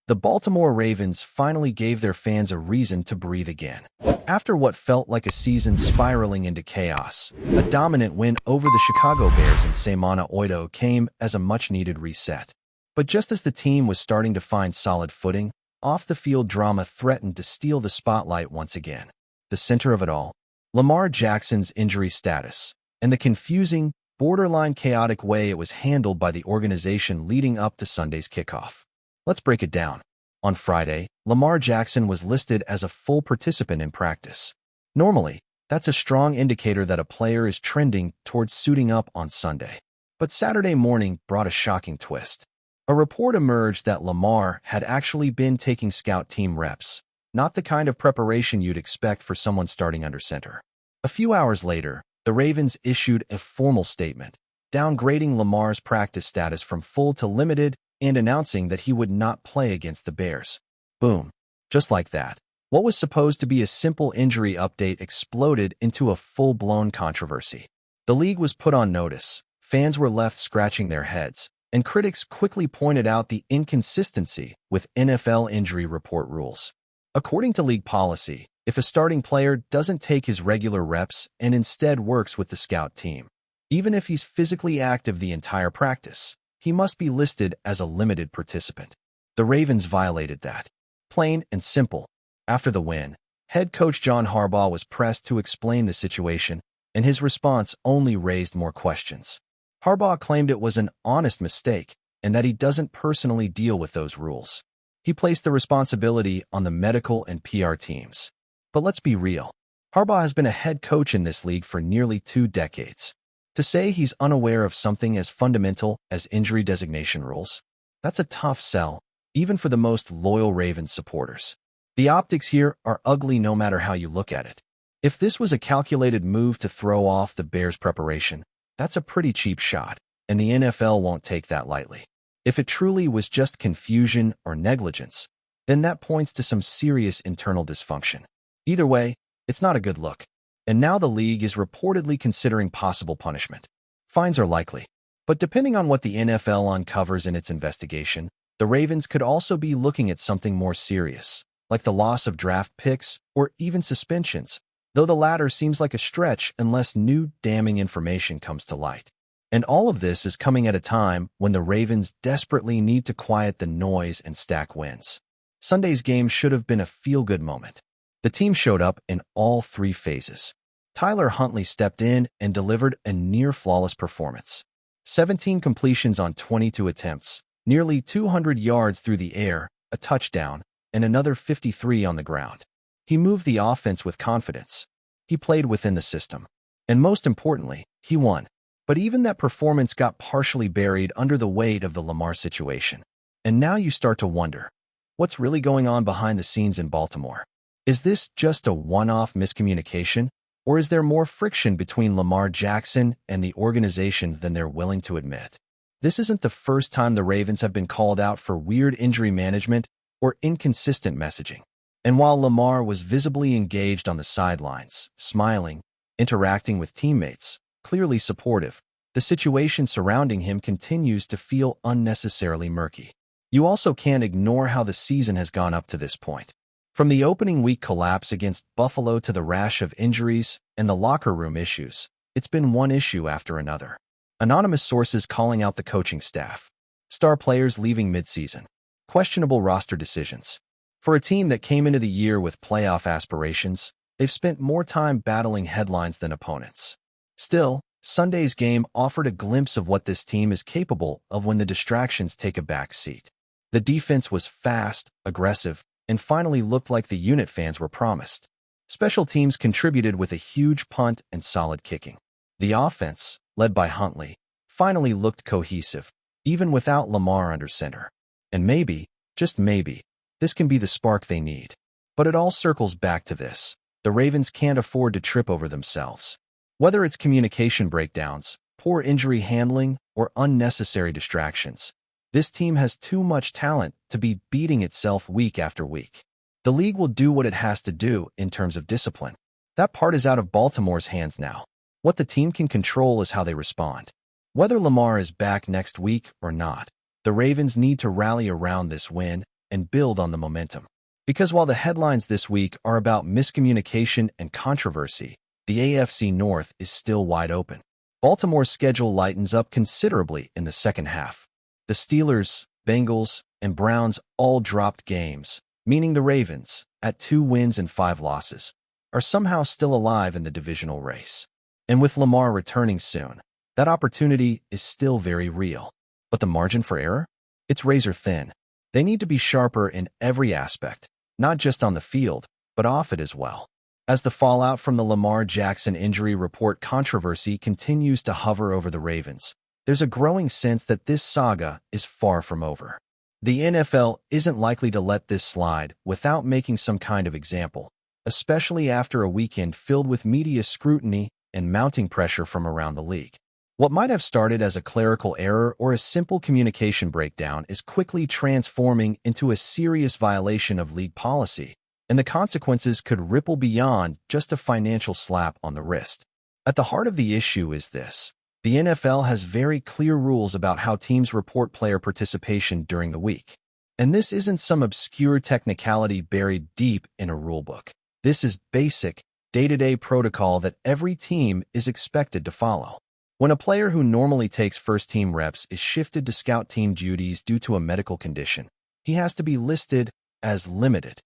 the Baltimore Ravens finally gave their fans a reason to breathe again. After what felt like a season spiraling into chaos, a dominant win over the Chicago Bears in Semana Oito came as a much-needed reset. But just as the team was starting to find solid footing, off-the-field drama threatened to steal the spotlight once again. The center of it all, Lamar Jackson's injury status, and the confusing, borderline chaotic way it was handled by the organization leading up to Sunday's kickoff. Let's break it down. On Friday, Lamar Jackson was listed as a full participant in practice. Normally, that's a strong indicator that a player is trending towards suiting up on Sunday. But Saturday morning brought a shocking twist. A report emerged that Lamar had actually been taking scout team reps, not the kind of preparation you'd expect for someone starting under center. A few hours later, the Ravens issued a formal statement, downgrading Lamar's practice status from full to limited and announcing that he would not play against the Bears. Boom. Just like that. What was supposed to be a simple injury update exploded into a full-blown controversy. The league was put on notice, fans were left scratching their heads, and critics quickly pointed out the inconsistency with NFL injury report rules. According to league policy, if a starting player doesn't take his regular reps and instead works with the scout team, even if he's physically active the entire practice, he must be listed as a limited participant. The Ravens violated that. Plain and simple. After the win, head coach John Harbaugh was pressed to explain the situation, and his response only raised more questions. Harbaugh claimed it was an honest mistake and that he doesn't personally deal with those rules. He placed the responsibility on the medical and PR teams. But let's be real. Harbaugh has been a head coach in this league for nearly 2 decades. To say he's unaware of something as fundamental as injury designation rules, that's a tough sell, even for the most loyal Ravens supporters. The optics here are ugly no matter how you look at it. If this was a calculated move to throw off the Bears' preparation, that's a pretty cheap shot, and the NFL won't take that lightly. If it truly was just confusion or negligence, then that points to some serious internal dysfunction. Either way, it's not a good look. And now the league is reportedly considering possible punishment. Fines are likely. But depending on what the NFL uncovers in its investigation, the Ravens could also be looking at something more serious, like the loss of draft picks or even suspensions, though the latter seems like a stretch unless new damning information comes to light. And all of this is coming at a time when the Ravens desperately need to quiet the noise and stack wins. Sunday's game should have been a feel-good moment. The team showed up in all 3 phases. Tyler Huntley stepped in and delivered a near-flawless performance. 17 completions on 22 attempts, nearly 200 yards through the air, a touchdown, and another 53 on the ground. He moved the offense with confidence. He played within the system. And most importantly, he won. But even that performance got partially buried under the weight of the Lamar situation. And now you start to wonder, what's really going on behind the scenes in Baltimore? Is this just a one-off miscommunication, or is there more friction between Lamar Jackson and the organization than they're willing to admit? This isn't the first time the Ravens have been called out for weird injury management or inconsistent messaging. And while Lamar was visibly engaged on the sidelines, smiling, interacting with teammates, clearly supportive, the situation surrounding him continues to feel unnecessarily murky. You also can't ignore how the season has gone up to this point. From the opening week collapse against Buffalo to the rash of injuries and the locker room issues, it's been one issue after another. Anonymous sources calling out the coaching staff, star players leaving midseason, questionable roster decisions. For a team that came into the year with playoff aspirations, they've spent more time battling headlines than opponents. Still, Sunday's game offered a glimpse of what this team is capable of when the distractions take a back seat. The defense was fast, aggressive, and finally looked like the unit fans were promised. Special teams contributed with a huge punt and solid kicking. The offense, led by Huntley, finally looked cohesive, even without Lamar under center. And maybe, just maybe, this can be the spark they need. But it all circles back to this. The Ravens can't afford to trip over themselves. Whether it's communication breakdowns, poor injury handling, or unnecessary distractions, this team has too much talent to be beating itself week after week. The league will do what it has to do in terms of discipline. That part is out of Baltimore's hands now. What the team can control is how they respond. Whether Lamar is back next week or not, the Ravens need to rally around this win and build on the momentum. Because while the headlines this week are about miscommunication and controversy, the AFC North is still wide open. Baltimore's schedule lightens up considerably in the second half. The Steelers, Bengals, and Browns all dropped games, meaning the Ravens, at 2 wins and 5 losses, are somehow still alive in the divisional race. And with Lamar returning soon, that opportunity is still very real. But the margin for error? It's razor thin. They need to be sharper in every aspect, not just on the field, but off it as well. As the fallout from the Lamar Jackson injury report controversy continues to hover over the Ravens, there's a growing sense that this saga is far from over. The NFL isn't likely to let this slide without making some kind of example, especially after a weekend filled with media scrutiny and mounting pressure from around the league. What might have started as a clerical error or a simple communication breakdown is quickly transforming into a serious violation of league policy, and the consequences could ripple beyond just a financial slap on the wrist. At the heart of the issue is this. The NFL has very clear rules about how teams report player participation during the week. And this isn't some obscure technicality buried deep in a rulebook. This is basic, day-to-day protocol that every team is expected to follow. When a player who normally takes first-team reps is shifted to scout team duties due to a medical condition, he has to be listed as limited.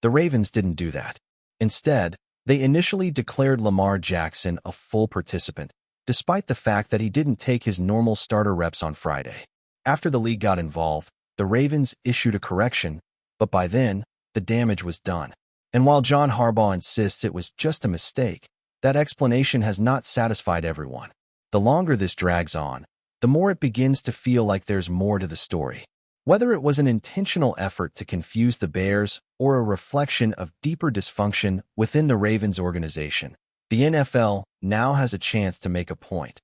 The Ravens didn't do that. Instead, they initially declared Lamar Jackson a full participant, despite the fact that he didn't take his normal starter reps on Friday. After the league got involved, the Ravens issued a correction, but by then, the damage was done. And while John Harbaugh insists it was just a mistake, that explanation has not satisfied everyone. The longer this drags on, the more it begins to feel like there's more to the story. Whether it was an intentional effort to confuse the Bears or a reflection of deeper dysfunction within the Ravens organization, the NFL now has a chance to make a point,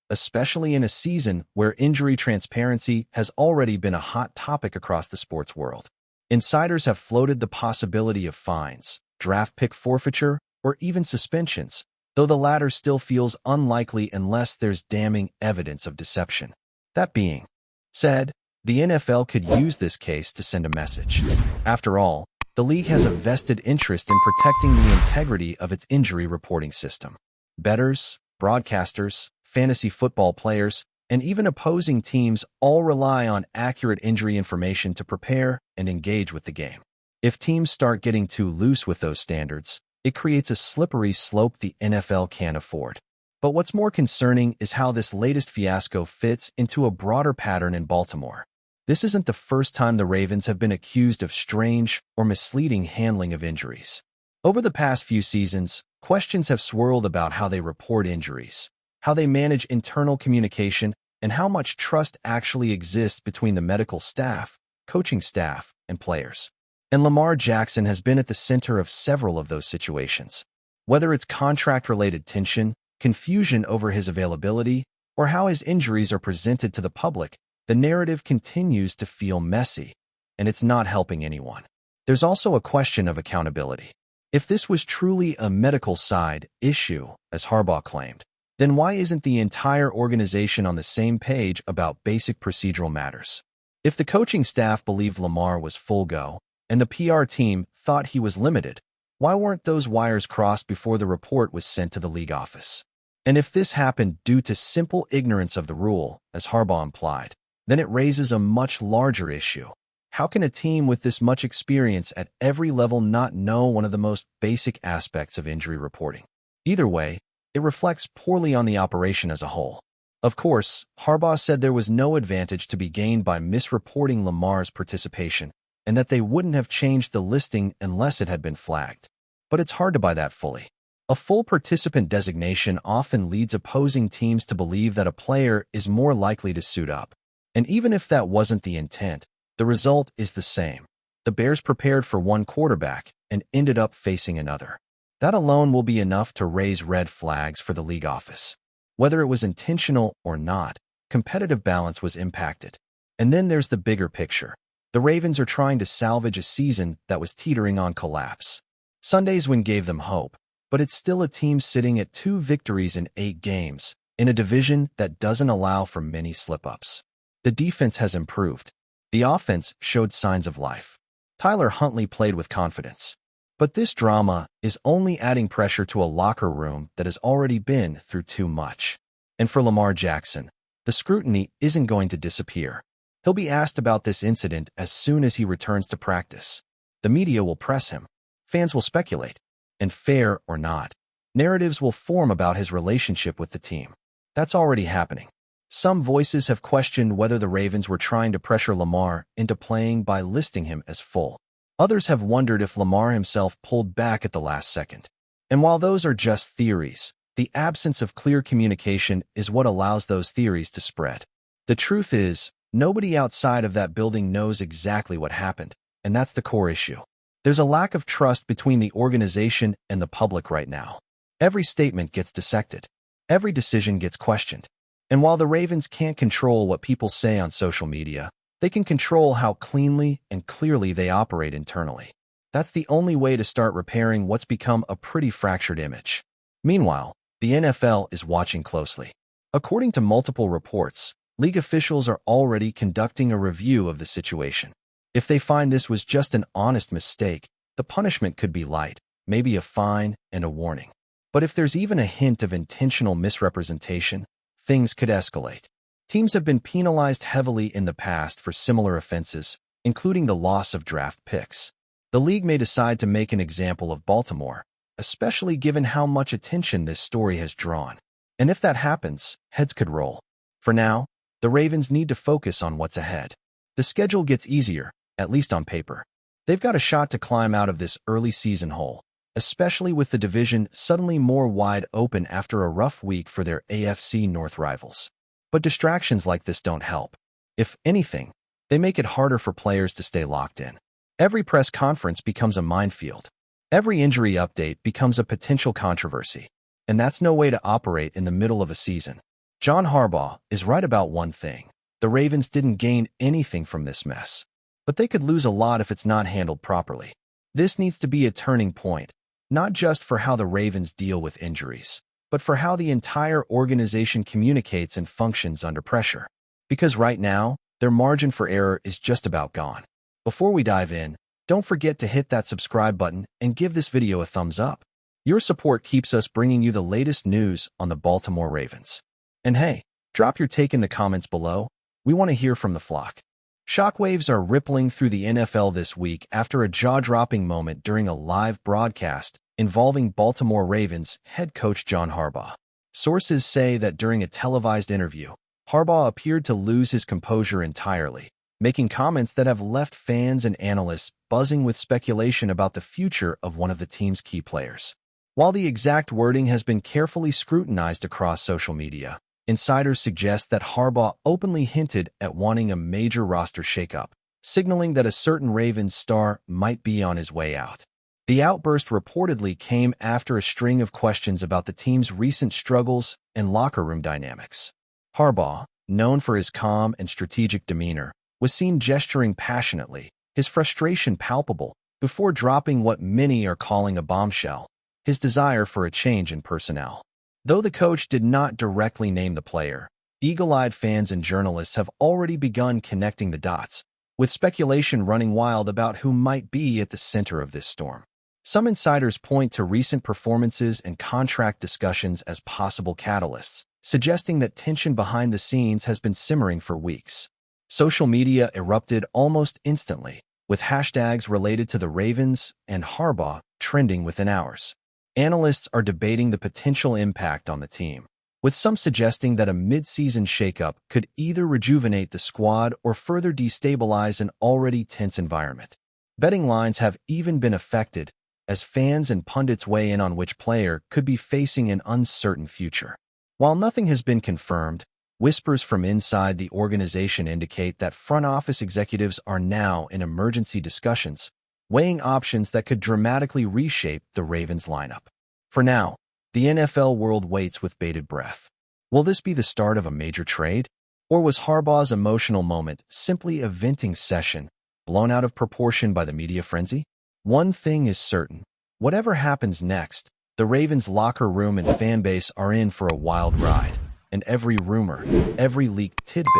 especially in a season where injury transparency has already been a hot topic across the sports world. Insiders have floated the possibility of fines, draft pick forfeiture, or even suspensions, though the latter still feels unlikely unless there's damning evidence of deception. That being said, the NFL could use this case to send a message. After all, the league has a vested interest in protecting the integrity of its injury reporting system. Bettors, broadcasters, fantasy football players, and even opposing teams all rely on accurate injury information to prepare and engage with the game. If teams start getting too loose with those standards, it creates a slippery slope the NFL can't afford. But what's more concerning is how this latest fiasco fits into a broader pattern in Baltimore. This isn't the first time the Ravens have been accused of strange or misleading handling of injuries. Over the past few seasons, questions have swirled about how they report injuries, how they manage internal communication, and how much trust actually exists between the medical staff, coaching staff, and players. And Lamar Jackson has been at the center of several of those situations. Whether it's contract-related tension, confusion over his availability, or how his injuries are presented to the public, the narrative continues to feel messy, and it's not helping anyone. There's also a question of accountability. If this was truly a medical side issue, as Harbaugh claimed, then why isn't the entire organization on the same page about basic procedural matters? If the coaching staff believed Lamar was full go, and the PR team thought he was limited, why weren't those wires crossed before the report was sent to the league office? And if this happened due to simple ignorance of the rule, as Harbaugh implied, then it raises a much larger issue. How can a team with this much experience at every level not know one of the most basic aspects of injury reporting? Either way, it reflects poorly on the operation as a whole. Of course, Harbaugh said there was no advantage to be gained by misreporting Lamar's participation, and that they wouldn't have changed the listing unless it had been flagged. But it's hard to buy that fully. A full participant designation often leads opposing teams to believe that a player is more likely to suit up. And even if that wasn't the intent, the result is the same. The Bears prepared for one quarterback and ended up facing another. That alone will be enough to raise red flags for the league office. Whether it was intentional or not, competitive balance was impacted. And then there's the bigger picture. The Ravens are trying to salvage a season that was teetering on collapse. Sunday's win gave them hope, but it's still a team sitting at 2 victories in 8 games, in a division that doesn't allow for many slip-ups. The defense has improved. The offense showed signs of life. Tyler Huntley played with confidence. But this drama is only adding pressure to a locker room that has already been through too much. And for Lamar Jackson, the scrutiny isn't going to disappear. He'll be asked about this incident as soon as he returns to practice. The media will press him. Fans will speculate. And fair or not, narratives will form about his relationship with the team. That's already happening. Some voices have questioned whether the Ravens were trying to pressure Lamar into playing by listing him as full. Others have wondered if Lamar himself pulled back at the last second. And while those are just theories, the absence of clear communication is what allows those theories to spread. The truth is, nobody outside of that building knows exactly what happened, and that's the core issue. There's a lack of trust between the organization and the public right now. Every statement gets dissected. Every decision gets questioned. And while the Ravens can't control what people say on social media, they can control how cleanly and clearly they operate internally. That's the only way to start repairing what's become a pretty fractured image. Meanwhile, the NFL is watching closely. According to multiple reports, league officials are already conducting a review of the situation. If they find this was just an honest mistake, the punishment could be light, maybe a fine and a warning. But if there's even a hint of intentional misrepresentation, things could escalate. Teams have been penalized heavily in the past for similar offenses, including the loss of draft picks. The league may decide to make an example of Baltimore, especially given how much attention this story has drawn. And if that happens, heads could roll. For now, the Ravens need to focus on what's ahead. The schedule gets easier, at least on paper. They've got a shot to climb out of this early season hole, especially with the division suddenly more wide open after a rough week for their AFC North rivals. But distractions like this don't help. If anything, they make it harder for players to stay locked in. Every press conference becomes a minefield. Every injury update becomes a potential controversy. And that's no way to operate in the middle of a season. John Harbaugh is right about one thing. The Ravens didn't gain anything from this mess. But they could lose a lot if it's not handled properly. This needs to be a turning point, not just for how the Ravens deal with injuries, but for how the entire organization communicates and functions under pressure. Because right now, their margin for error is just about gone. Before we dive in, don't forget to hit that subscribe button and give this video a thumbs up. Your support keeps us bringing you the latest news on the Baltimore Ravens. And hey, drop your take in the comments below. We want to hear from the flock. Shockwaves are rippling through the NFL this week after a jaw-dropping moment during a live broadcast involving Baltimore Ravens head coach John Harbaugh. Sources say that during a televised interview, Harbaugh appeared to lose his composure entirely, making comments that have left fans and analysts buzzing with speculation about the future of one of the team's key players. While the exact wording has been carefully scrutinized across social media, insiders suggest that Harbaugh openly hinted at wanting a major roster shakeup, signaling that a certain Ravens star might be on his way out. The outburst reportedly came after a string of questions about the team's recent struggles and locker room dynamics. Harbaugh, known for his calm and strategic demeanor, was seen gesturing passionately, his frustration palpable, before dropping what many are calling a bombshell, his desire for a change in personnel. Though the coach did not directly name the player, eagle-eyed fans and journalists have already begun connecting the dots, with speculation running wild about who might be at the center of this storm. Some insiders point to recent performances and contract discussions as possible catalysts, suggesting that tension behind the scenes has been simmering for weeks. Social media erupted almost instantly, with hashtags related to the Ravens and Harbaugh trending within hours. Analysts are debating the potential impact on the team, with some suggesting that a mid-season shakeup could either rejuvenate the squad or further destabilize an already tense environment. Betting lines have even been affected, as fans and pundits weigh in on which player could be facing an uncertain future. While nothing has been confirmed, whispers from inside the organization indicate that front office executives are now in emergency discussions, weighing options that could dramatically reshape the Ravens lineup. For now, the NFL world waits with bated breath. Will this be the start of a major trade? Or was Harbaugh's emotional moment simply a venting session, blown out of proportion by the media frenzy? One thing is certain. Whatever happens next, the Ravens' locker room and fan base are in for a wild ride, and every rumor, every leaked tidbit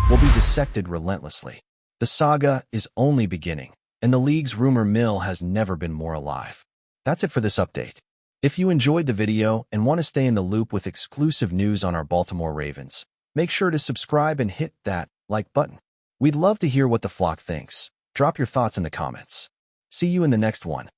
will be dissected relentlessly. The saga is only beginning. and the league's rumor mill has never been more alive. That's it for this update. If you enjoyed the video and want to stay in the loop with exclusive news on our Baltimore Ravens, make sure to subscribe and hit that like button. We'd love to hear what the flock thinks. Drop your thoughts in the comments. See you in the next one.